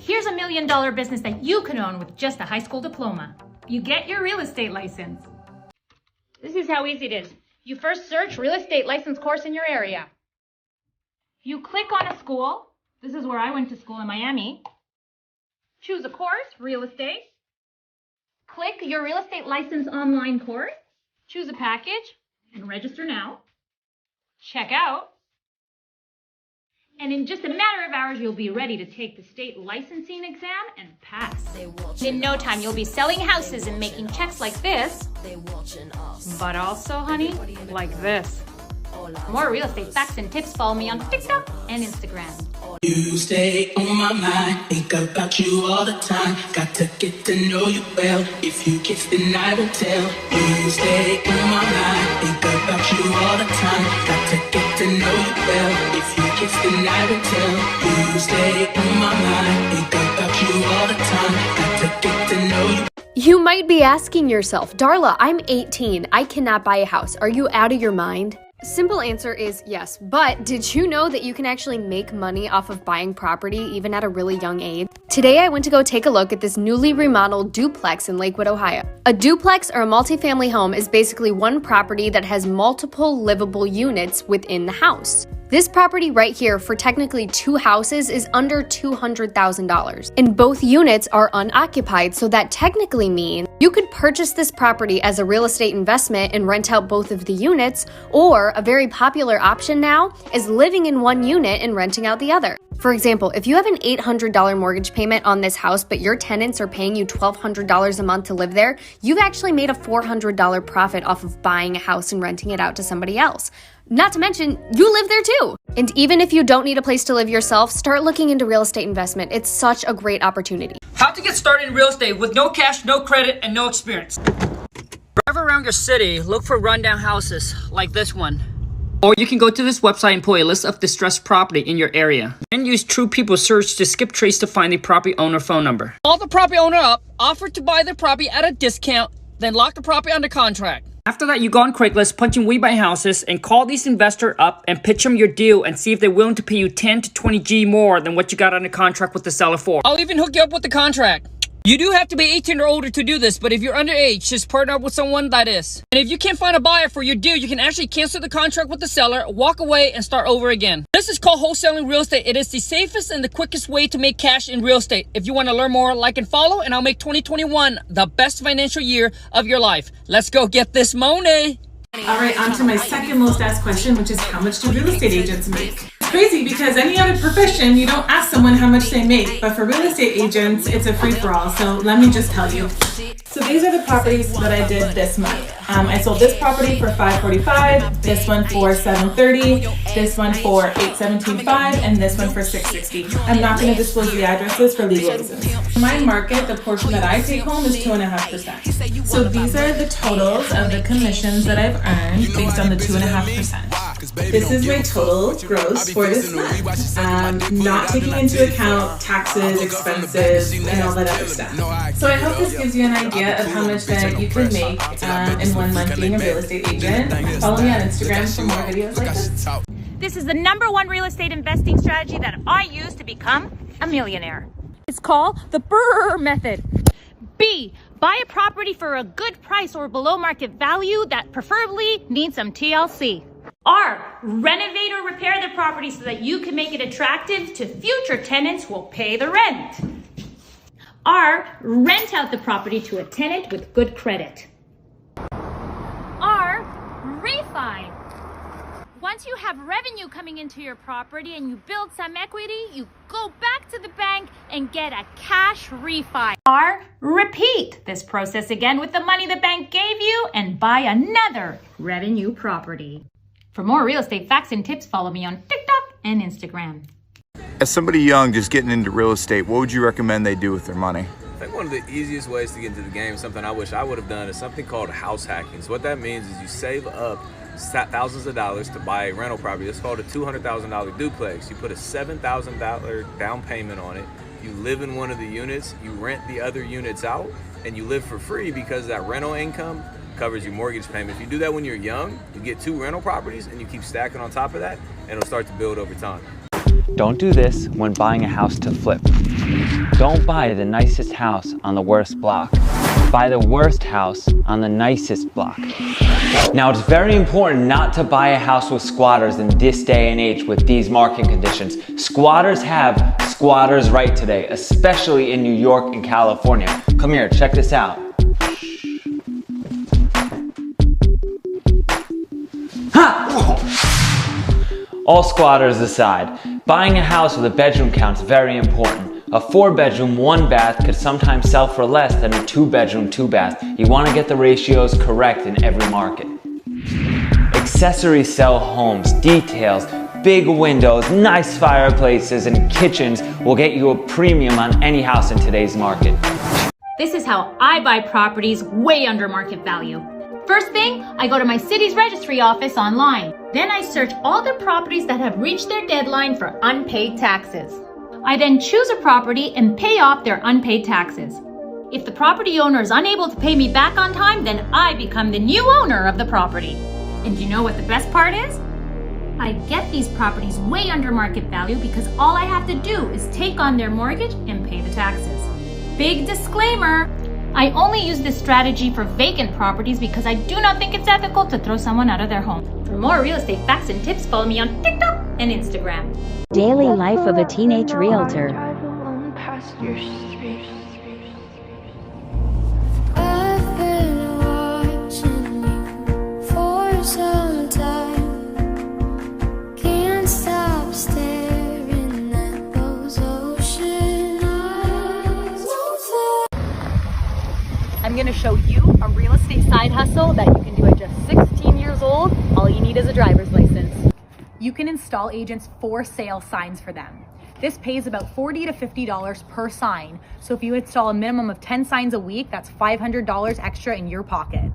Here's $1 million business that you can own with just a high school diploma. You get your real estate license. This is how easy it is. You first search real estate license course in your area. You click on a school. This is where I went to school in Miami. Choose a course, real estate. Click your real estate license online course. Choose a package and register now. Check out. And in just a matter of hours, you'll be ready to take the state licensing exam and pass. In no time, you'll be selling houses and making checks like this. But also, honey, like this. For more real estate facts and tips, follow me on TikTok and Instagram. You stay on my mind, think about you all the time. Got to get to know you well. If you kiss, then I will tell. You stay on my mind, think about you all the time. Got to get to know you well. If you kiss, then I will tell. You stay on my mind, think about you all the time. Got to get to know you. You might be asking yourself, Darla, I'm 18. I cannot buy a house. Are you out of your mind? Simple answer is yes, but did you know that you can actually make money off of buying property even at a really young age? Today I went to go take a look at this newly remodeled duplex in Lakewood, Ohio. A duplex or a multifamily home is basically one property that has multiple livable units within the house. This property right here for technically 2 houses is under $200,000. And both units are unoccupied, so that technically means you could purchase this property as a real estate investment and rent out both of the units, or a very popular option now is living in one unit and renting out the other. For example, if you have an $800 mortgage payment on this house, but your tenants are paying you $1,200 a month to live there, you've actually made a $400 profit off of buying a house and renting it out to somebody else. Not to mention, you live there too. And even if you don't need a place to live yourself, start looking into real estate investment. It's such a great opportunity. How to get started in real estate with no cash, no credit, and no experience. Drive around your city, look for rundown houses like this one. Or you can go to this website and pull a list of distressed property in your area. Then use True People Search to skip trace to find the property owner phone number. Call the property owner up, offer to buy the property at a discount, then lock the property under contract. After that, you go on Craigslist, punch in We Buy Houses, and call these investors up and pitch them your deal and see if they're willing to pay you 10 to 20 G more than what you got under contract with the seller for. I'll even hook you up with the contract. You do have to be 18 or older to do this, but if you're underage, just partner up with someone that is. And if you can't find a buyer for your deal, you can actually cancel the contract with the seller, walk away, and start over again. This is called wholesaling real estate. It is the safest and the quickest way to make cash in real estate. If you want to learn more, like and follow, and I'll make 2021 the best financial year of your life. Let's go get this money. All right, on to my second most asked question, which is how much do real estate agents make? Crazy, because any other profession, you don't ask someone how much they make, but for real estate agents, it's a free-for-all, so let me just tell you. So these are the properties that I did this month. I sold this property for $545, this one for $730, this one for $817.5, and this one for $660. I'm not going to disclose the addresses for legal reasons. In my market, the portion that I take home is 2.5%. So these are the totals of the commissions that I've earned based on the 2.5%. This is my total gross for this month, not taking into account taxes, expenses, and all that other stuff. So I hope this gives you an idea of how much that you could make in 1 month being a real estate agent. Follow me on Instagram for more videos like this. This is the #1 real estate investing strategy that I use to become a millionaire. It's called the BRRRR method. B, buy a property for a good price or below market value that preferably needs some TLC. R, renovate or repair the property so that you can make it attractive to future tenants who will pay the rent. R, rent out the property to a tenant with good credit. R, refi. Once you have revenue coming into your property and you build some equity, you go back to the bank and get a cash refi. R, repeat this process again with the money the bank gave you and buy another revenue property. For more real estate facts and tips, follow me on TikTok and Instagram. As somebody young just getting into real estate, what would you recommend they do with their money? I think one of the easiest ways to get into the game, something I wish I would have done, is something called house hacking. So what that means is you save up thousands of dollars to buy a rental property. It's called a $200,000 duplex. You put a $7,000 down payment on it. You live in one of the units, you rent the other units out, and you live for free because that rental income covers your mortgage payment. If you do that when you're young, you get 2 rental properties and you keep stacking on top of that, and it'll start to build over time. Don't do this when buying a house to flip. Don't buy the nicest house on the worst block. Buy the worst house on the nicest block. Now, it's very important not to buy a house with squatters in this day and age with these market conditions. Squatters have squatters' right today, especially in New York and California. Come here, check this out. All squatters aside, buying a house with a bedroom count is very important. A 4-bedroom, 1-bath could sometimes sell for less than a 2-bedroom, 2-bath. You want to get the ratios correct in every market. Accessories sell homes, details, big windows, nice fireplaces, and kitchens will get you a premium on any house in today's market. This is how I buy properties way under market value. First thing, I go to my city's registry office online. Then I search all the properties that have reached their deadline for unpaid taxes. I then choose a property and pay off their unpaid taxes. If the property owner is unable to pay me back on time, then I become the new owner of the property. And you know what the best part is? I get these properties way under market value because all I have to do is take on their mortgage and pay the taxes. Big disclaimer, I only use this strategy for vacant properties because I do not think it's ethical to throw someone out of their home. For more real estate facts and tips, follow me on TikTok and Instagram. Daily life of a teenage realtor. I've been watching you for some time. Can't stop staring at those ocean eyes. I'm going to show you a real estate side hustle that you can do at just 16 years old. All you need is a driver's license. You can install agents for sale signs for them. This pays about $40 to $50 per sign. So if you install a minimum of 10 signs a week, that's $500 extra in your pocket.